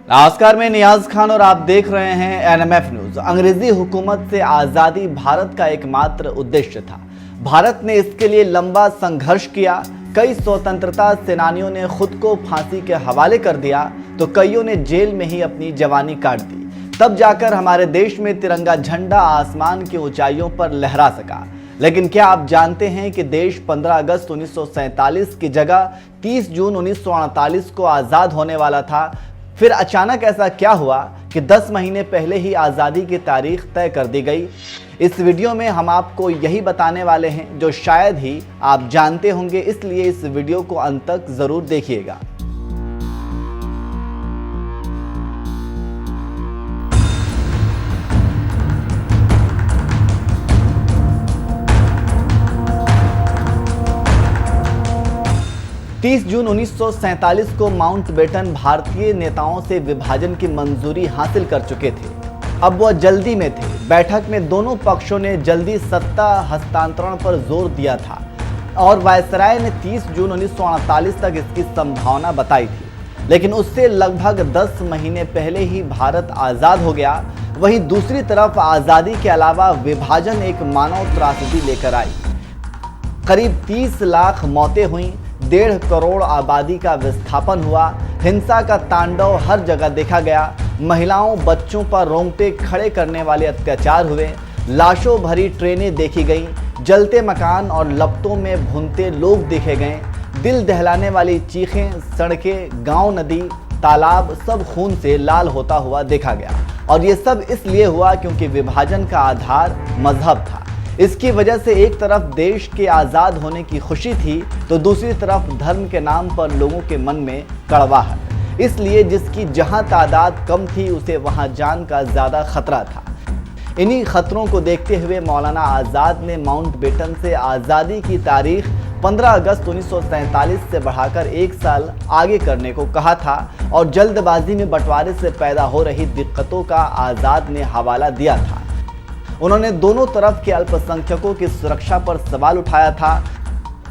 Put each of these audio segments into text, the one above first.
नमस्कार, मैं नियाज खान और आप देख रहे हैं एनएमएफ न्यूज। अंग्रेजी हुकूमत से आज़ादी भारत का एकमात्र उद्देश्य था। भारत ने इसके लिए लंबा संघर्ष किया। कई स्वतंत्रता सेनानियों ने खुद को फांसी के हवाले कर दिया तो कईयों ने जेल में ही अपनी जवानी काट दी। तब जाकर हमारे देश में तिरंगा झंडा आसमान की ऊंचाइयों पर लहरा सका। लेकिन क्या आप जानते हैं कि देश 15 अगस्त 1947 की जगह 30 जून 1948 को आज़ाद होने वाला था। फिर अचानक ऐसा क्या हुआ कि 10 महीने पहले ही आज़ादी की तारीख तय कर दी गई। इस वीडियो में हम आपको यही बताने वाले हैं जो शायद ही आप जानते होंगे, इसलिए इस वीडियो को अंत तक ज़रूर देखिएगा। तीस जून 1947 को माउंटबेटन भारतीय नेताओं से विभाजन की मंजूरी हासिल कर चुके थे। अब वह जल्दी में थे। बैठक में दोनों पक्षों ने जल्दी सत्ता हस्तांतरण पर जोर दिया था और वायसराय ने 30 जून 1948 तक इसकी संभावना बताई थी। लेकिन उससे लगभग 10 महीने पहले ही भारत आज़ाद हो गया। वहीं दूसरी तरफ आज़ादी के अलावा विभाजन एक मानव त्रासदी लेकर आई। करीब 30 लाख मौतें हुई, 1.5 करोड़ आबादी का विस्थापन हुआ, हिंसा का तांडव हर जगह देखा गया। महिलाओं बच्चों पर रोंगटे खड़े करने वाले अत्याचार हुए, लाशों भरी ट्रेनें देखी गईं, जलते मकान और लपटों में भूनते लोग देखे गए। दिल दहलाने वाली चीखें, सड़कें, गांव, नदी, तालाब सब खून से लाल होता हुआ देखा गया। और ये सब इसलिए हुआ क्योंकि विभाजन का आधार मजहब था। इसकी वजह से एक तरफ देश के आज़ाद होने की खुशी थी तो दूसरी तरफ धर्म के नाम पर लोगों के मन में कड़वाहट। इसलिए जिसकी जहां तादाद कम थी उसे वहां जान का ज़्यादा खतरा था। इन्हीं खतरों को देखते हुए मौलाना आज़ाद ने माउंटबेटन से आज़ादी की तारीख 15 अगस्त 1947 से बढ़ाकर 1 साल आगे करने को कहा था और जल्दबाजी में बंटवारे से पैदा हो रही दिक्कतों का आज़ाद ने हवाला दिया था। उन्होंने दोनों तरफ के अल्पसंख्यकों की सुरक्षा पर सवाल उठाया था।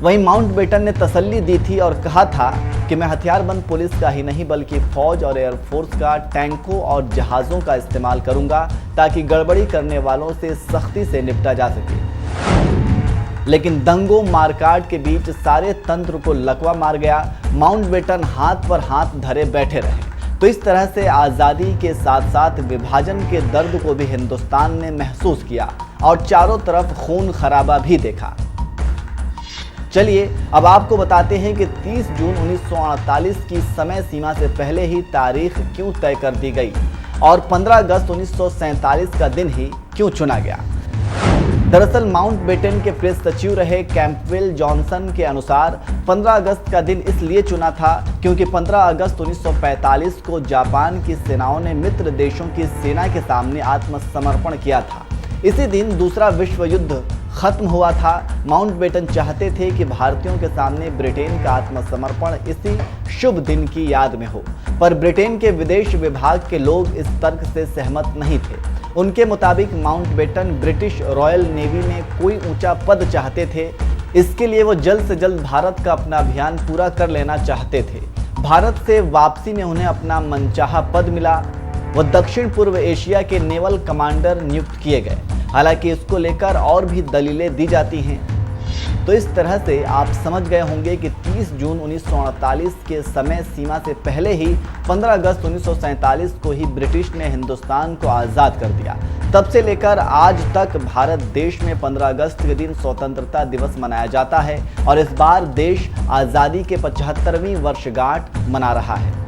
वहीं माउंटबेटन ने तसल्ली दी थी और कहा था कि मैं हथियारबंद पुलिस का ही नहीं बल्कि फौज और एयरफोर्स का, टैंकों और जहाज़ों का इस्तेमाल करूंगा ताकि गड़बड़ी करने वालों से सख्ती से निपटा जा सके। लेकिन दंगों मारकाट के बीच सारे तंत्र को लकवा मार गया। माउंटबेटन हाथ पर हाथ धरे बैठे रहे। तो इस तरह से आज़ादी के साथ साथ विभाजन के दर्द को भी हिंदुस्तान ने महसूस किया और चारों तरफ खून खराबा भी देखा। चलिए अब आपको बताते हैं कि 30 जून 1948 की समय सीमा से पहले ही तारीख क्यों तय कर दी गई और 15 अगस्त 1947 का दिन ही क्यों चुना गया। दरअसल माउंटबेटन के प्रेस सचिव रहे कैंपबेल जॉनसन के अनुसार 15 अगस्त का दिन इसलिए चुना था क्योंकि 15 अगस्त 1945 को जापान की सेनाओं ने मित्र देशों की सेना के सामने आत्मसमर्पण किया था। इसी दिन दूसरा विश्व युद्ध खत्म हुआ था। माउंटबेटन चाहते थे कि भारतीयों के सामने ब्रिटेन का आत्मसमर्पण इसी शुभ दिन की याद में हो, पर ब्रिटेन के विदेश विभाग के लोग इस तर्क से सहमत नहीं थे। उनके मुताबिक माउंटबेटन ब्रिटिश रॉयल नेवी में कोई ऊंचा पद चाहते थे। इसके लिए वो जल्द से जल्द भारत का अपना अभियान पूरा कर लेना चाहते थे। भारत से वापसी में उन्हें अपना मनचाहा पद मिला। वो दक्षिण पूर्व एशिया के नेवल कमांडर नियुक्त किए गए। हालांकि इसको लेकर और भी दलीलें दी जाती हैं। तो इस तरह से आप समझ गए होंगे कि 30 जून 1948 के समय सीमा से पहले ही 15 अगस्त 1947 को ही ब्रिटिश ने हिंदुस्तान को आज़ाद कर दिया। तब से लेकर आज तक भारत देश में 15 अगस्त के दिन स्वतंत्रता दिवस मनाया जाता है और इस बार देश आज़ादी के 75वीं वर्षगांठ मना रहा है।